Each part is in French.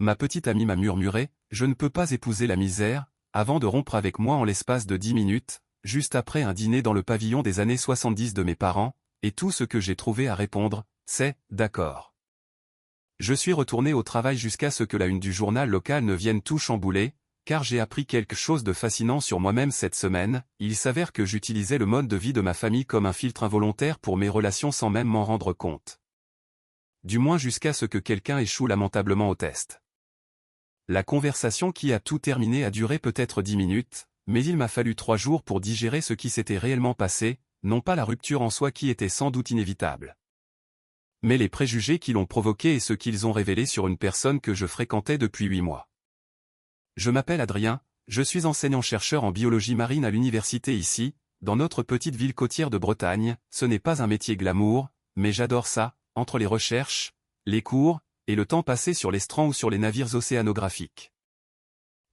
Ma petite amie m'a murmuré, je ne peux pas épouser la misère, avant de rompre avec moi en l'espace de 10 minutes, juste après un dîner dans le pavillon des années 70 de mes parents, et tout ce que j'ai trouvé à répondre, c'est « d'accord ». Je suis retourné au travail jusqu'à ce que la une du journal local ne vienne tout chambouler, car j'ai appris quelque chose de fascinant sur moi-même cette semaine. Il s'avère que j'utilisais le mode de vie de ma famille comme un filtre involontaire pour mes relations sans même m'en rendre compte. Du moins jusqu'à ce que quelqu'un échoue lamentablement au test. La conversation qui a tout terminé a duré peut-être 10 minutes, mais il m'a fallu 3 jours pour digérer ce qui s'était réellement passé, non pas la rupture en soi qui était sans doute inévitable, mais les préjugés qui l'ont provoqué et ce qu'ils ont révélé sur une personne que je fréquentais depuis 8 mois. Je m'appelle Adrien, je suis enseignant-chercheur en biologie marine à l'université ici, dans notre petite ville côtière de Bretagne. Ce n'est pas un métier glamour, mais j'adore ça, entre les recherches, les cours, et le temps passé sur l'estran ou sur les navires océanographiques.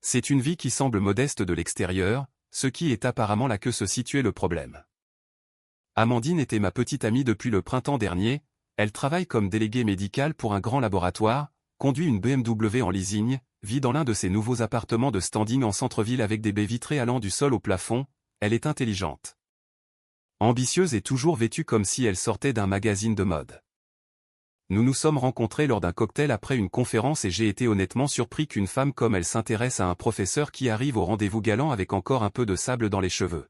C'est une vie qui semble modeste de l'extérieur, ce qui est apparemment là que se situait le problème. Amandine était ma petite amie depuis le printemps dernier, elle travaille comme déléguée médicale pour un grand laboratoire, conduit une BMW en leasing, vit dans l'un de ses nouveaux appartements de standing en centre-ville avec des baies vitrées allant du sol au plafond. Elle est intelligente, ambitieuse et toujours vêtue comme si elle sortait d'un magazine de mode. Nous nous sommes rencontrés lors d'un cocktail après une conférence et j'ai été honnêtement surpris qu'une femme comme elle s'intéresse à un professeur qui arrive au rendez-vous galant avec encore un peu de sable dans les cheveux.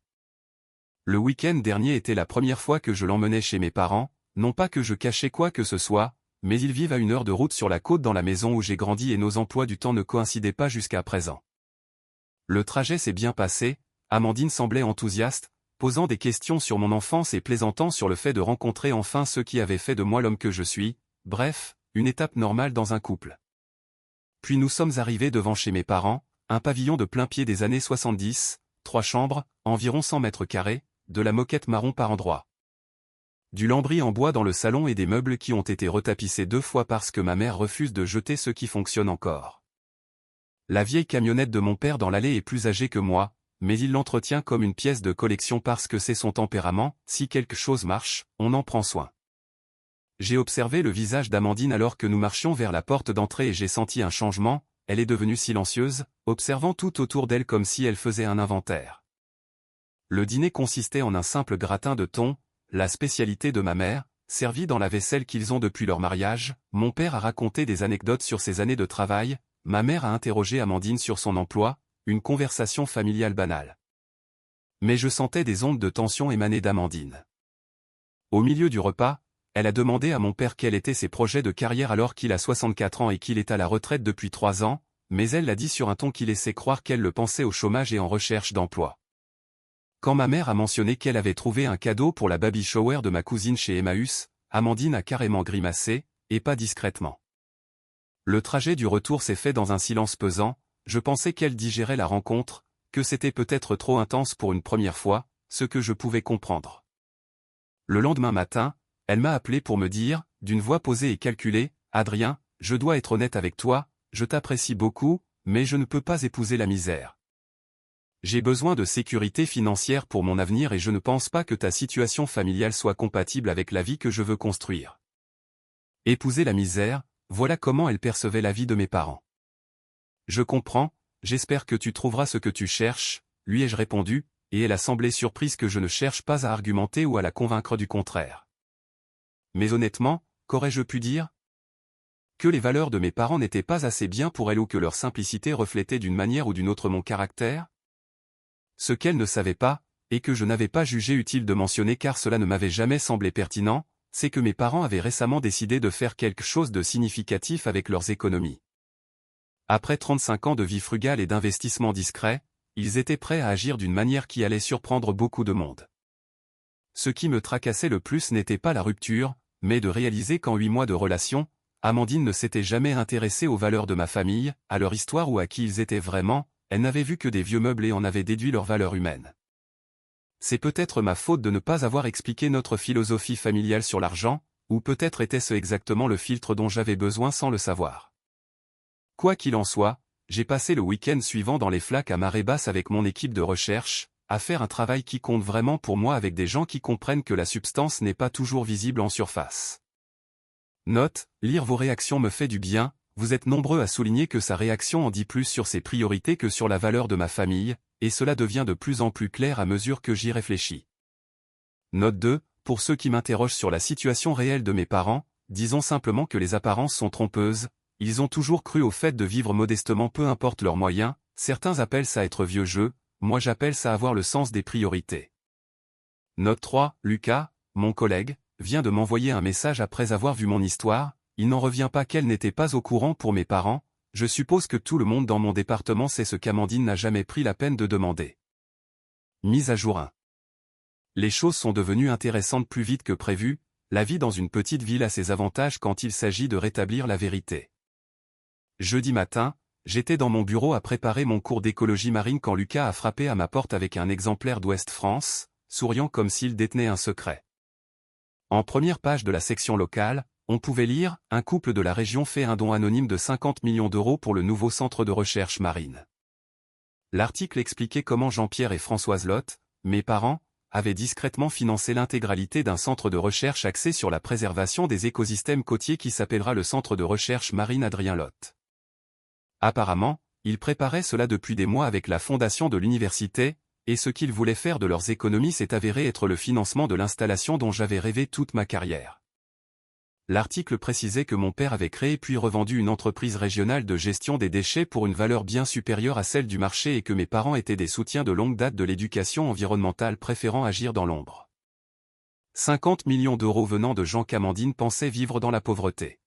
Le week-end dernier était la première fois que je l'emmenais chez mes parents, non pas que je cachais quoi que ce soit, mais ils vivent à 1 heure de route sur la côte dans la maison où j'ai grandi et nos emplois du temps ne coïncidaient pas jusqu'à présent. Le trajet s'est bien passé, Amandine semblait enthousiaste, posant des questions sur mon enfance et plaisantant sur le fait de rencontrer enfin ceux qui avaient fait de moi l'homme que je suis. Bref, une étape normale dans un couple. Puis nous sommes arrivés devant chez mes parents, un pavillon de plein-pied des années 70, 3 chambres, environ 100 mètres carrés, de la moquette marron par endroits. Du lambris en bois dans le salon et des meubles qui ont été retapissés 2 fois parce que ma mère refuse de jeter ceux qui fonctionnent encore. La vieille camionnette de mon père dans l'allée est plus âgée que moi, mais il l'entretient comme une pièce de collection parce que c'est son tempérament, si quelque chose marche, on en prend soin. J'ai observé le visage d'Amandine alors que nous marchions vers la porte d'entrée et j'ai senti un changement, elle est devenue silencieuse, observant tout autour d'elle comme si elle faisait un inventaire. Le dîner consistait en un simple gratin de thon, la spécialité de ma mère, servi dans la vaisselle qu'ils ont depuis leur mariage. Mon père a raconté des anecdotes sur ses années de travail, ma mère a interrogé Amandine sur son emploi, une conversation familiale banale. Mais je sentais des ondes de tension émaner d'Amandine. Au milieu du repas, elle a demandé à mon père quels étaient ses projets de carrière alors qu'il a 64 ans et qu'il est à la retraite depuis 3 ans, mais elle l'a dit sur un ton qui laissait croire qu'elle le pensait au chômage et en recherche d'emploi. Quand ma mère a mentionné qu'elle avait trouvé un cadeau pour la baby shower de ma cousine chez Emmaüs, Amandine a carrément grimacé, et pas discrètement. Le trajet du retour s'est fait dans un silence pesant, je pensais qu'elle digérait la rencontre, que c'était peut-être trop intense pour une première fois, ce que je pouvais comprendre. Le lendemain matin, elle m'a appelé pour me dire, d'une voix posée et calculée, « Adrien, je dois être honnête avec toi, je t'apprécie beaucoup, mais je ne peux pas épouser la misère. J'ai besoin de sécurité financière pour mon avenir et je ne pense pas que ta situation familiale soit compatible avec la vie que je veux construire. » Épouser la misère, voilà comment elle percevait la vie de mes parents. « Je comprends, j'espère que tu trouveras ce que tu cherches, » lui ai-je répondu, et elle a semblé surprise que je ne cherche pas à argumenter ou à la convaincre du contraire. Mais honnêtement, qu'aurais-je pu dire? Que les valeurs de mes parents n'étaient pas assez bien pour elle ou que leur simplicité reflétait d'une manière ou d'une autre mon caractère? Ce qu'elle ne savait pas, et que je n'avais pas jugé utile de mentionner car cela ne m'avait jamais semblé pertinent, c'est que mes parents avaient récemment décidé de faire quelque chose de significatif avec leurs économies. Après 35 ans de vie frugale et d'investissement discret, ils étaient prêts à agir d'une manière qui allait surprendre beaucoup de monde. Ce qui me tracassait le plus n'était pas la rupture, mais de réaliser qu'en 8 mois de relation, Amandine ne s'était jamais intéressée aux valeurs de ma famille, à leur histoire ou à qui ils étaient vraiment, elle n'avait vu que des vieux meubles et en avait déduit leurs valeurs humaines. C'est peut-être ma faute de ne pas avoir expliqué notre philosophie familiale sur l'argent, ou peut-être était-ce exactement le filtre dont j'avais besoin sans le savoir. Quoi qu'il en soit, j'ai passé le week-end suivant dans les flaques à marée basse avec mon équipe de recherche, à faire un travail qui compte vraiment pour moi avec des gens qui comprennent que la substance n'est pas toujours visible en surface. Note, lire vos réactions me fait du bien, Vous êtes nombreux à souligner que sa réaction en dit plus sur ses priorités que sur la valeur de ma famille, et cela devient de plus en plus clair à mesure que j'y réfléchis. Note 2. Pour ceux qui m'interrogent sur la situation réelle de mes parents, disons simplement que les apparences sont trompeuses, ils ont toujours cru au fait de vivre modestement peu importe leurs moyens, certains appellent ça être vieux jeu, moi j'appelle ça avoir le sens des priorités. Note 3. Lucas, mon collègue, vient de m'envoyer un message après avoir vu mon histoire, il n'en revient pas qu'elle n'était pas au courant pour mes parents, je suppose que tout le monde dans mon département sait ce qu'Amandine n'a jamais pris la peine de demander. Mise à jour 1. Les choses sont devenues intéressantes plus vite que prévu, la vie dans une petite ville a ses avantages quand il s'agit de rétablir la vérité. Jeudi matin, j'étais dans mon bureau à préparer mon cours d'écologie marine quand Lucas a frappé à ma porte avec un exemplaire d'Ouest France, souriant comme s'il détenait un secret. En première page de la section locale, on pouvait lire « Un couple de la région fait un don anonyme de 50 millions d'euros pour le nouveau centre de recherche marine ». L'article expliquait comment Jean-Pierre et Françoise Lotte, mes parents, avaient discrètement financé l'intégralité d'un centre de recherche axé sur la préservation des écosystèmes côtiers qui s'appellera le Centre de recherche marine Adrien Lotte. Apparemment, ils préparaient cela depuis des mois avec la fondation de l'université, et ce qu'ils voulaient faire de leurs économies s'est avéré être le financement de l'installation dont j'avais rêvé toute ma carrière. L'article précisait que mon père avait créé puis revendu une entreprise régionale de gestion des déchets pour une valeur bien supérieure à celle du marché et que mes parents étaient des soutiens de longue date de l'éducation environnementale préférant agir dans l'ombre. 50 millions d'euros venant de gens qu'Amandine pensait vivre dans la pauvreté.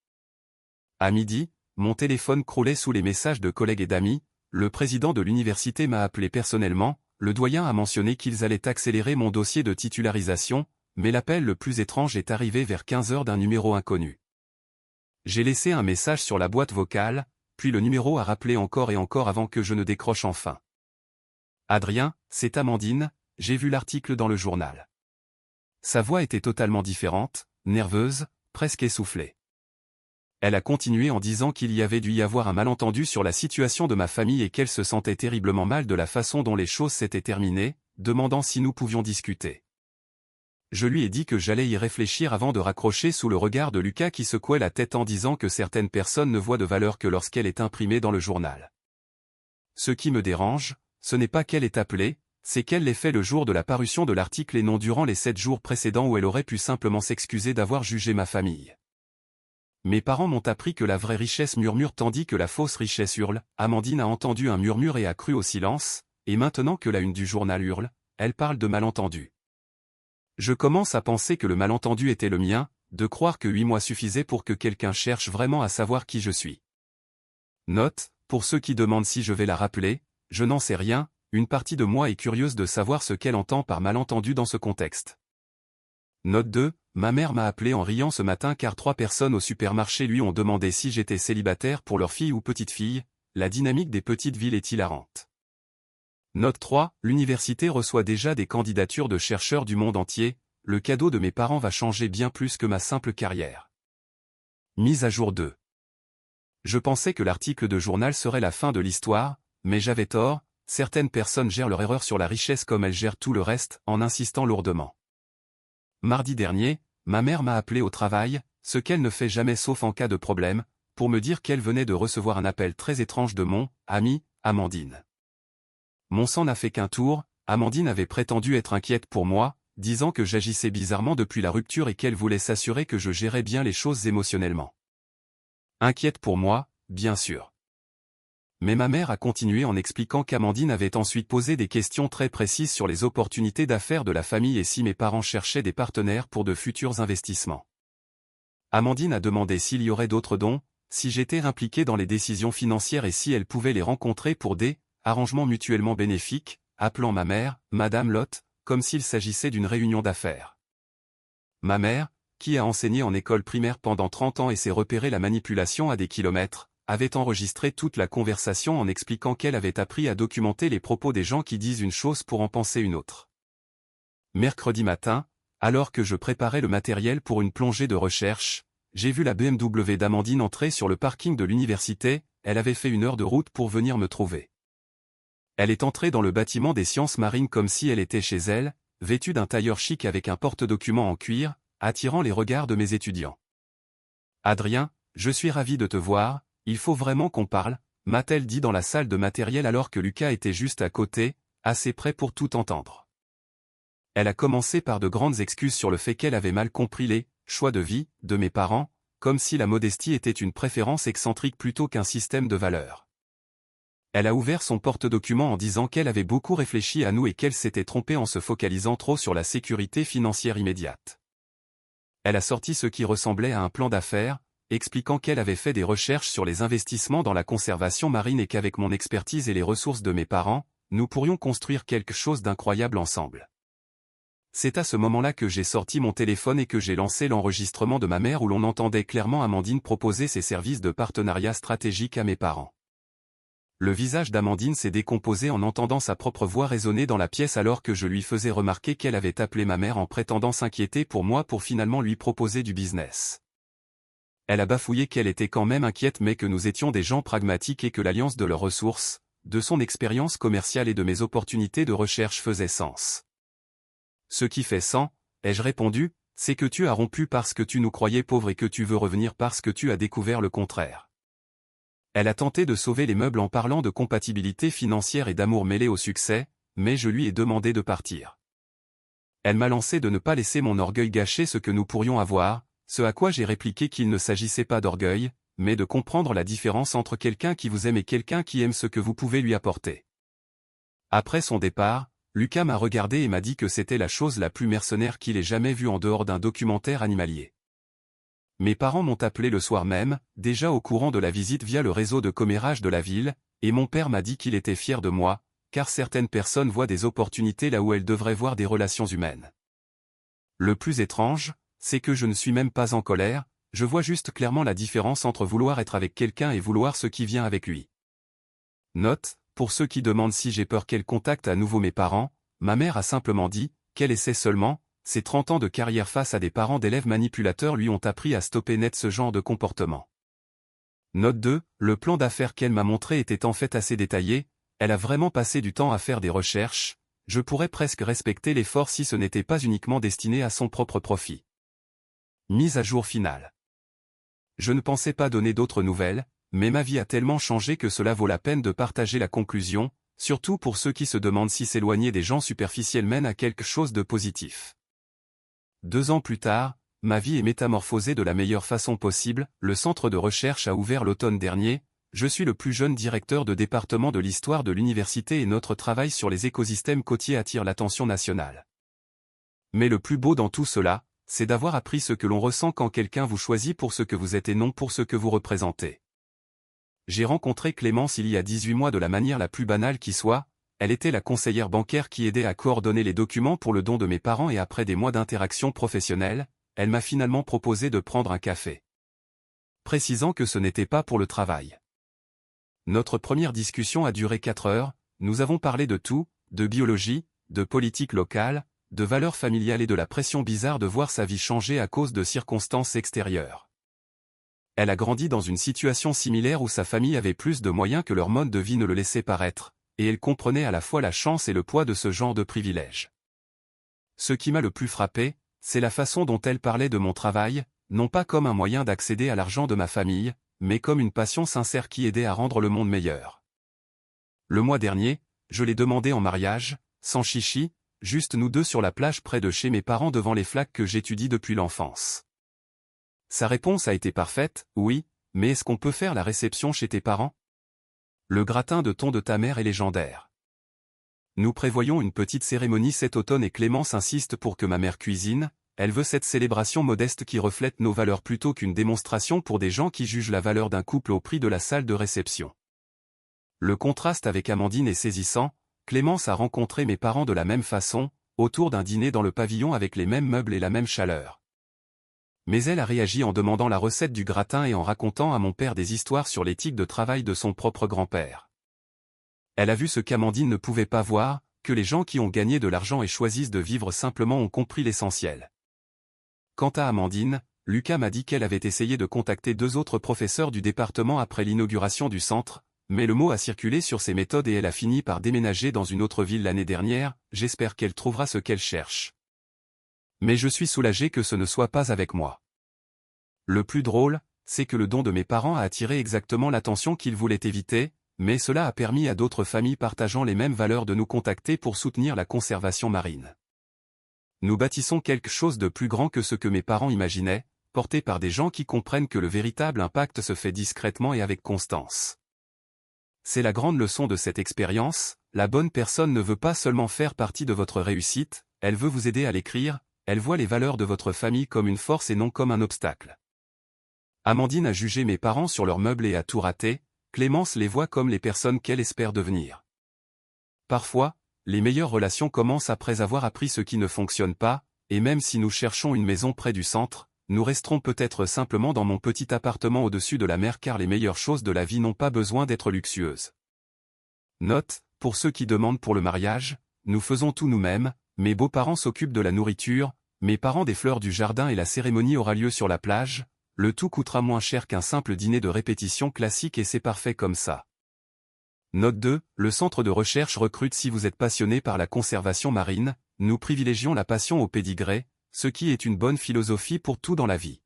À midi, mon téléphone croulait sous les messages de collègues et d'amis, le président de l'université m'a appelé personnellement, le doyen a mentionné qu'ils allaient accélérer mon dossier de titularisation, mais l'appel le plus étrange est arrivé vers 15 heures d'un numéro inconnu. J'ai laissé un message sur la boîte vocale, puis le numéro a rappelé encore et encore avant que je ne décroche enfin. Adrien, c'est Amandine, j'ai vu l'article dans le journal. Sa voix était totalement différente, nerveuse, presque essoufflée. Elle a continué en disant qu'il y avait dû y avoir un malentendu sur la situation de ma famille et qu'elle se sentait terriblement mal de la façon dont les choses s'étaient terminées, demandant si nous pouvions discuter. Je lui ai dit que j'allais y réfléchir avant de raccrocher sous le regard de Lucas qui secouait la tête en disant que certaines personnes ne voient de valeur que lorsqu'elle est imprimée dans le journal. Ce qui me dérange, ce n'est pas qu'elle est appelée, c'est qu'elle l'ait fait le jour de la parution de l'article et non durant les 7 jours précédents où elle aurait pu simplement s'excuser d'avoir jugé ma famille. Mes parents m'ont appris que la vraie richesse murmure tandis que la fausse richesse hurle. Amandine a entendu un murmure et a cru au silence, et maintenant que la une du journal hurle, elle parle de malentendu. Je commence à penser que le malentendu était le mien, de croire que 8 mois suffisaient pour que quelqu'un cherche vraiment à savoir qui je suis. Note, pour ceux qui demandent si je vais la rappeler, je n'en sais rien, une partie de moi est curieuse de savoir ce qu'elle entend par malentendu dans ce contexte. Note 2, ma mère m'a appelé en riant ce matin car 3 personnes au supermarché lui ont demandé si j'étais célibataire pour leur fille ou petite-fille, la dynamique des petites villes est hilarante. Note 3, l'université reçoit déjà des candidatures de chercheurs du monde entier, le cadeau de mes parents va changer bien plus que ma simple carrière. Mise à jour 2. Je pensais que l'article de journal serait la fin de l'histoire, mais j'avais tort, certaines personnes gèrent leur erreur sur la richesse comme elles gèrent tout le reste, en insistant lourdement. Mardi dernier, ma mère m'a appelé au travail, ce qu'elle ne fait jamais sauf en cas de problème, pour me dire qu'elle venait de recevoir un appel très étrange de mon ami, Amandine. Mon sang n'a fait qu'un tour, Amandine avait prétendu être inquiète pour moi, disant que j'agissais bizarrement depuis la rupture et qu'elle voulait s'assurer que je gérais bien les choses émotionnellement. Inquiète pour moi, bien sûr. Mais ma mère a continué en expliquant qu'Amandine avait ensuite posé des questions très précises sur les opportunités d'affaires de la famille et si mes parents cherchaient des partenaires pour de futurs investissements. Amandine a demandé s'il y aurait d'autres dons, si j'étais impliqué dans les décisions financières et si elle pouvait les rencontrer pour des arrangements mutuellement bénéfiques, appelant ma mère, Madame Lotte, comme s'il s'agissait d'une réunion d'affaires. Ma mère, qui a enseigné en école primaire pendant 30 ans et s'est repéré la manipulation à des kilomètres, avait enregistré toute la conversation en expliquant qu'elle avait appris à documenter les propos des gens qui disent une chose pour en penser une autre. Mercredi matin, alors que je préparais le matériel pour une plongée de recherche, j'ai vu la BMW d'Amandine entrer sur le parking de l'université, elle avait fait 1 heure de route pour venir me trouver. Elle est entrée dans le bâtiment des sciences marines comme si elle était chez elle, vêtue d'un tailleur chic avec un porte-documents en cuir, attirant les regards de mes étudiants. Adrien, je suis ravi de te voir, il faut vraiment qu'on parle, m'a-t-elle dit dans la salle de matériel alors que Lucas était juste à côté, assez près pour tout entendre. Elle a commencé par de grandes excuses sur le fait qu'elle avait mal compris les choix de vie de mes parents, comme si la modestie était une préférence excentrique plutôt qu'un système de valeurs. Elle a ouvert son porte-document en disant qu'elle avait beaucoup réfléchi à nous et qu'elle s'était trompée en se focalisant trop sur la sécurité financière immédiate. Elle a sorti ce qui ressemblait à un plan d'affaires, expliquant qu'elle avait fait des recherches sur les investissements dans la conservation marine et qu'avec mon expertise et les ressources de mes parents, nous pourrions construire quelque chose d'incroyable ensemble. C'est à ce moment-là que j'ai sorti mon téléphone et que j'ai lancé l'enregistrement de ma mère où l'on entendait clairement Amandine proposer ses services de partenariat stratégique à mes parents. Le visage d'Amandine s'est décomposé en entendant sa propre voix résonner dans la pièce alors que je lui faisais remarquer qu'elle avait appelé ma mère en prétendant s'inquiéter pour moi pour finalement lui proposer du business. Elle a bafouillé qu'elle était quand même inquiète mais que nous étions des gens pragmatiques et que l'alliance de leurs ressources, de son expérience commerciale et de mes opportunités de recherche faisait sens. Ce qui fait sens, ai-je répondu, c'est que tu as rompu parce que tu nous croyais pauvres et que tu veux revenir parce que tu as découvert le contraire. Elle a tenté de sauver les meubles en parlant de compatibilité financière et d'amour mêlé au succès, mais je lui ai demandé de partir. Elle m'a lancé de ne pas laisser mon orgueil gâcher ce que nous pourrions avoir, ce à quoi j'ai répliqué qu'il ne s'agissait pas d'orgueil, mais de comprendre la différence entre quelqu'un qui vous aime et quelqu'un qui aime ce que vous pouvez lui apporter. Après son départ, Lucas m'a regardé et m'a dit que c'était la chose la plus mercenaire qu'il ait jamais vue en dehors d'un documentaire animalier. Mes parents m'ont appelé le soir même, déjà au courant de la visite via le réseau de commérage de la ville, et mon père m'a dit qu'il était fier de moi, car certaines personnes voient des opportunités là où elles devraient voir des relations humaines. Le plus étrange, c'est que je ne suis même pas en colère, je vois juste clairement la différence entre vouloir être avec quelqu'un et vouloir ce qui vient avec lui. Note, pour ceux qui demandent si j'ai peur qu'elle contacte à nouveau mes parents, ma mère a simplement dit qu'elle essaie seulement. Ses 30 ans de carrière face à des parents d'élèves manipulateurs lui ont appris à stopper net ce genre de comportement. Note 2, le plan d'affaires qu'elle m'a montré était en fait assez détaillé, elle a vraiment passé du temps à faire des recherches, je pourrais presque respecter l'effort si ce n'était pas uniquement destiné à son propre profit. Mise à jour finale. Je ne pensais pas donner d'autres nouvelles, mais ma vie a tellement changé que cela vaut la peine de partager la conclusion, surtout pour ceux qui se demandent si s'éloigner des gens superficiels mène à quelque chose de positif. 2 ans plus tard, ma vie est métamorphosée de la meilleure façon possible, le centre de recherche a ouvert l'automne dernier, je suis le plus jeune directeur de département de l'histoire de l'université et notre travail sur les écosystèmes côtiers attire l'attention nationale. Mais le plus beau dans tout cela, c'est d'avoir appris ce que l'on ressent quand quelqu'un vous choisit pour ce que vous êtes et non pour ce que vous représentez. J'ai rencontré Clémence il y a 18 mois de la manière la plus banale qui soit. Elle était la conseillère bancaire qui aidait à coordonner les documents pour le don de mes parents et après des mois d'interaction professionnelle, elle m'a finalement proposé de prendre un café. Précisant que ce n'était pas pour le travail. Notre première discussion a duré 4 heures, nous avons parlé de tout, de biologie, de politique locale, de valeurs familiales et de la pression bizarre de voir sa vie changer à cause de circonstances extérieures. Elle a grandi dans une situation similaire où sa famille avait plus de moyens que leur mode de vie ne le laissait paraître. Et elle comprenait à la fois la chance et le poids de ce genre de privilèges. Ce qui m'a le plus frappé, c'est la façon dont elle parlait de mon travail, non pas comme un moyen d'accéder à l'argent de ma famille, mais comme une passion sincère qui aidait à rendre le monde meilleur. Le mois dernier, je l'ai demandé en mariage, sans chichi, juste nous deux sur la plage près de chez mes parents devant les flaques que j'étudie depuis l'enfance. Sa réponse a été parfaite, oui, mais est-ce qu'on peut faire la réception chez tes parents ? Le gratin de thon de ta mère est légendaire. Nous prévoyons une petite cérémonie cet automne et Clémence insiste pour que ma mère cuisine, elle veut cette célébration modeste qui reflète nos valeurs plutôt qu'une démonstration pour des gens qui jugent la valeur d'un couple au prix de la salle de réception. Le contraste avec Amandine est saisissant, Clémence a rencontré mes parents de la même façon, autour d'un dîner dans le pavillon avec les mêmes meubles et la même chaleur. Mais elle a réagi en demandant la recette du gratin et en racontant à mon père des histoires sur l'éthique de travail de son propre grand-père. Elle a vu ce qu'Amandine ne pouvait pas voir, que les gens qui ont gagné de l'argent et choisissent de vivre simplement ont compris l'essentiel. Quant à Amandine, Lucas m'a dit qu'elle avait essayé de contacter 2 autres professeurs du département après l'inauguration du centre, mais le mot a circulé sur ses méthodes et elle a fini par déménager dans une autre ville l'année dernière, j'espère qu'elle trouvera ce qu'elle cherche. Mais je suis soulagé que ce ne soit pas avec moi. Le plus drôle, c'est que le don de mes parents a attiré exactement l'attention qu'ils voulaient éviter, mais cela a permis à d'autres familles partageant les mêmes valeurs de nous contacter pour soutenir la conservation marine. Nous bâtissons quelque chose de plus grand que ce que mes parents imaginaient, porté par des gens qui comprennent que le véritable impact se fait discrètement et avec constance. C'est la grande leçon de cette expérience, la bonne personne ne veut pas seulement faire partie de votre réussite, elle veut vous aider à l'écrire, elle voit les valeurs de votre famille comme une force et non comme un obstacle. Amandine a jugé mes parents sur leurs meubles et a tout raté, Clémence les voit comme les personnes qu'elle espère devenir. Parfois, les meilleures relations commencent après avoir appris ce qui ne fonctionne pas, et même si nous cherchons une maison près du centre, nous resterons peut-être simplement dans mon petit appartement au-dessus de la mer car les meilleures choses de la vie n'ont pas besoin d'être luxueuses. Note, pour ceux qui demandent pour le mariage, nous faisons tout nous-mêmes, mes beaux-parents s'occupent de la nourriture, mes parents des fleurs du jardin et la cérémonie aura lieu sur la plage, le tout coûtera moins cher qu'un simple dîner de répétition classique et c'est parfait comme ça. Note 2, le centre de recherche recrute si vous êtes passionné par la conservation marine, nous privilégions la passion au pédigré, ce qui est une bonne philosophie pour tout dans la vie.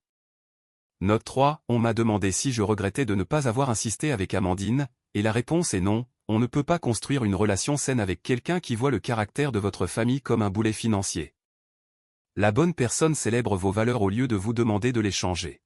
Note 3, on m'a demandé si je regrettais de ne pas avoir insisté avec Amandine, et la réponse est non, on ne peut pas construire une relation saine avec quelqu'un qui voit le caractère de votre famille comme un boulet financier. La bonne personne célèbre vos valeurs au lieu de vous demander de les changer.